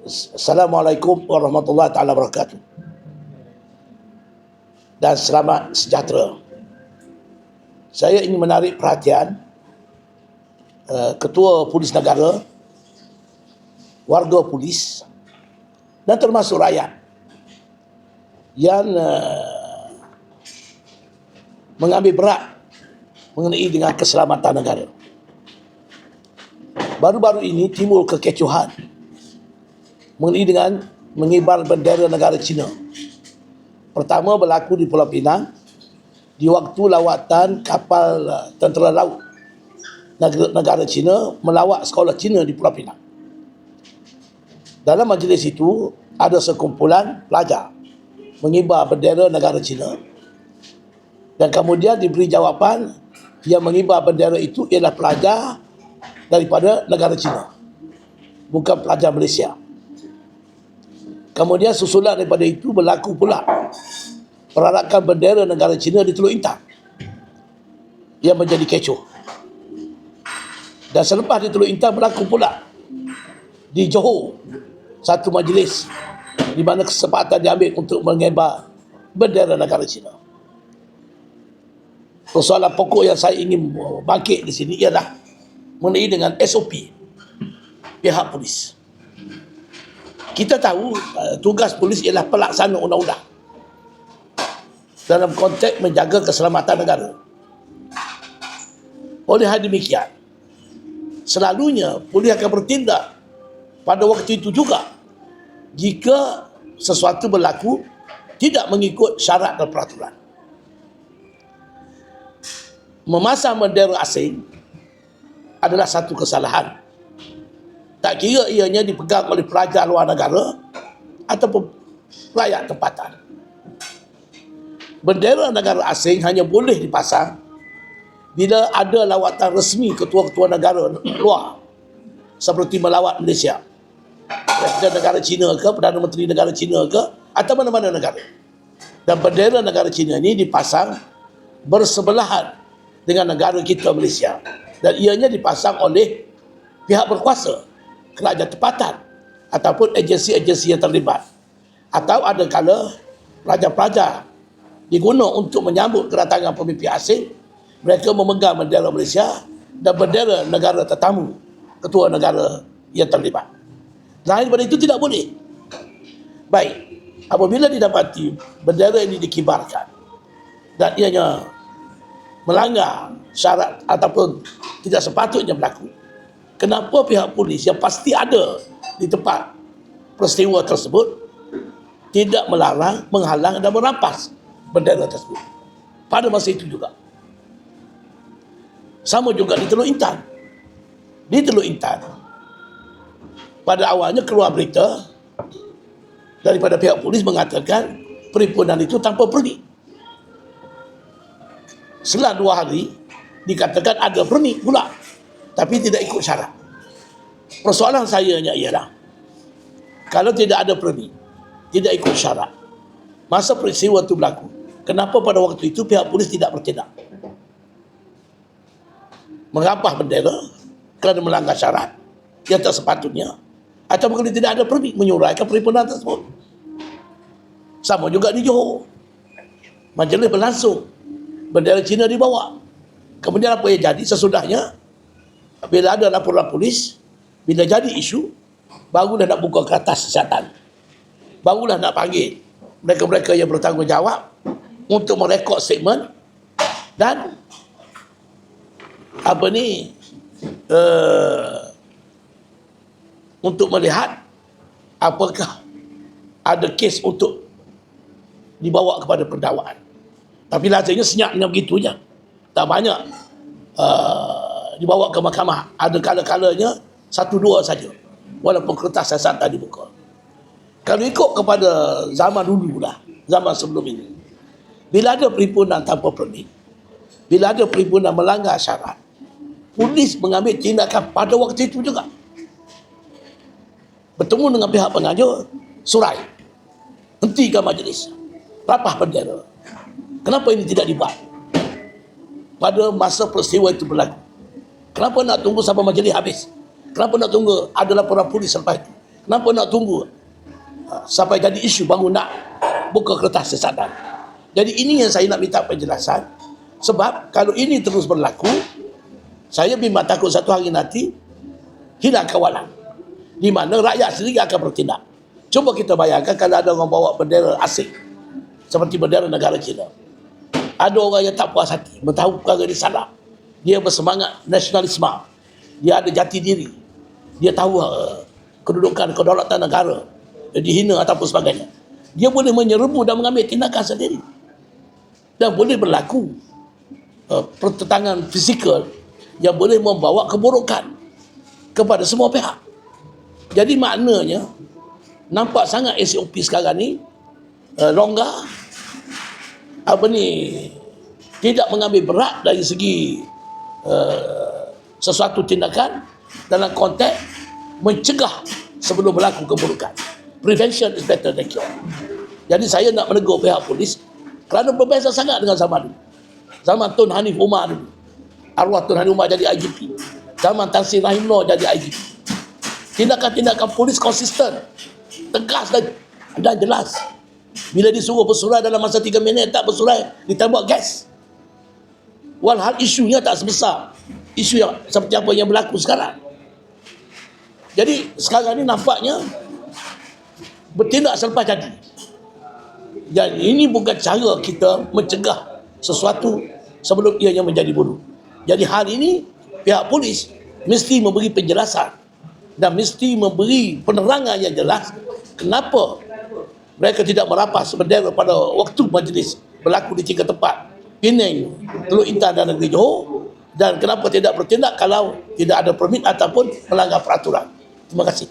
Assalamualaikum warahmatullahi taala wabarakatuh. Dan selamat sejahtera. Saya ingin menarik perhatian Ketua Polis Negara, warga polis dan termasuk rakyat yang mengambil berat mengenai dengan keselamatan negara. Baru-baru ini timbul kekecohan mengenai dengan mengibar bendera negara China. Pertama berlaku di Pulau Pinang di waktu lawatan kapal tentera laut negara China melawat sekolah China di Pulau Pinang. Dalam majlis itu ada sekumpulan pelajar mengibar bendera negara China dan kemudian diberi jawapan yang mengibar bendera itu ialah pelajar daripada negara China, bukan pelajar Malaysia. Kemudian susulan daripada itu berlaku pula perarakan bendera negara China di Teluk Intan yang menjadi kecoh. Dan selepas di Teluk Intan berlaku pula di Johor satu majlis di mana kesempatan diambil untuk mengibar bendera negara China. Persoalan pokok yang saya ingin bangkit di sini ialah mengenai dengan SOP pihak polis. Kita tahu tugas polis ialah pelaksana undang-undang dalam konteks menjaga keselamatan negara. Oleh hal demikian, selalunya polis akan bertindak pada waktu itu juga jika sesuatu berlaku tidak mengikut syarat dan peraturan. Memasang bendera asing adalah satu kesalahan. Tak kira ianya dipegang oleh pelajar luar negara ataupun rakyat tempatan. Bendera negara asing hanya boleh dipasang bila ada lawatan resmi ketua-ketua negara luar seperti melawat Malaysia, Presiden negara China ke, Perdana Menteri negara China ke, atau mana-mana negara. Dan bendera negara China ini dipasang bersebelahan dengan negara kita Malaysia, dan ianya dipasang oleh pihak berkuasa, kerajaan tempatan ataupun agensi-agensi yang terlibat. Atau ada kala pelajar-pelajar diguna untuk menyambut kedatangan pemimpin asing, mereka memegang bendera Malaysia dan bendera negara tetamu ketua negara yang terlibat. Lain daripada itu tidak boleh. Baik, apabila didapati bendera ini dikibarkan dan ianya melanggar syarat ataupun tidak sepatutnya berlaku, kenapa pihak polis yang pasti ada di tempat peristiwa tersebut tidak melarang, menghalang dan merampas bendera tersebut pada masa itu juga? Sama juga di Teluk Intan. Di Teluk Intan, pada awalnya keluar berita daripada pihak polis mengatakan perhimpunan itu tanpa permit. Selang 2 hari dikatakan ada permit pula, tapi tidak ikut syarat. Persoalan saya ialah, kalau tidak ada permit, tidak ikut syarat, masa peristiwa itu berlaku, kenapa pada waktu itu pihak polis tidak bertindak? Merampas bendera kerana melanggar syarat yang tak sepatutnya, atau mungkin tidak ada permit menyuraikan perhimpunan tersebut. Sama juga di Johor, majlis berlangsung, bendera Cina dibawa. Kemudian apa yang jadi sesudahnya, bila ada laporan polis, bila jadi isu, barulah nak buka kertas siasatan, barulah nak panggil mereka-mereka yang bertanggungjawab untuk merekod statement dan untuk melihat apakah ada kes untuk dibawa kepada pendakwaan. Tapi lazimnya senyapnya begitu je, tak banyak dibawa ke mahkamah. Ada kala-kalanya 1-2 saja, walaupun kertas siasatan dibuka. Kalau ikut kepada zaman dulu lah, zaman sebelum ini, bila ada perhimpunan tanpa permit, bila ada perhimpunan melanggar syarat, polis mengambil tindakan pada waktu itu juga. Bertemu dengan pihak pengajar, surai, hentikan majlis, rapah bendera. Kenapa ini tidak dibuat pada masa peristiwa itu berlaku? Kenapa nak tunggu sampai majlis habis? Kenapa nak tunggu ada laporan polis selepas itu? Kenapa nak tunggu sampai jadi isu baru nak buka kertas siasatan? Jadi ini yang saya nak minta penjelasan. Sebab kalau ini terus berlaku, saya memang takut satu hari nanti hilang kawalan, di mana rakyat sendiri akan bertindak. Cuba kita bayangkan kalau ada orang bawa bendera asing seperti bendera negara China. Ada orang yang tak puas hati, bertahu perkara ini salah. Dia bersemangat nasionalisme, dia ada jati diri, dia tahu kedudukan kedaulatan negara dihina ataupun sebagainya. Dia boleh menyerbu dan mengambil tindakan sendiri. Dan boleh berlaku pertentangan fizikal yang boleh membawa keburukan kepada semua pihak. Jadi maknanya nampak sangat SOP sekarang ni longgar, tidak mengambil berat dari segi sesuatu tindakan dalam konteks mencegah sebelum berlaku keburukan. Prevention is better than cure. Jadi saya nak menegur pihak polis kerana berbeza sangat dengan zaman dulu. Zaman Tun Hanif Umar dulu, arwah Tun Hanif Umar jadi IGP. Zaman Tan Sri Rahim Noor jadi IGP. Tindakan-tindakan polis konsisten, tegas dan jelas. Bila disuruh bersurai dalam masa 3 minit tak bersurai, ditembak gas. Walhal isunya tak sebesar isu yang seperti apa yang berlaku sekarang. Jadi sekarang ni nampaknya bertindak selepas jadi. Dan ini bukan cara kita mencegah sesuatu sebelum ianya menjadi bodoh. Jadi hal ini pihak polis mesti memberi penjelasan dan mesti memberi penerangan yang jelas kenapa mereka tidak merampas bendera pada waktu majlis berlaku di 3 tempat, Penang, Teluk Intan dan Negeri Johor, dan kenapa tidak bertindak kalau tidak ada permit ataupun melanggar peraturan. Terima kasih.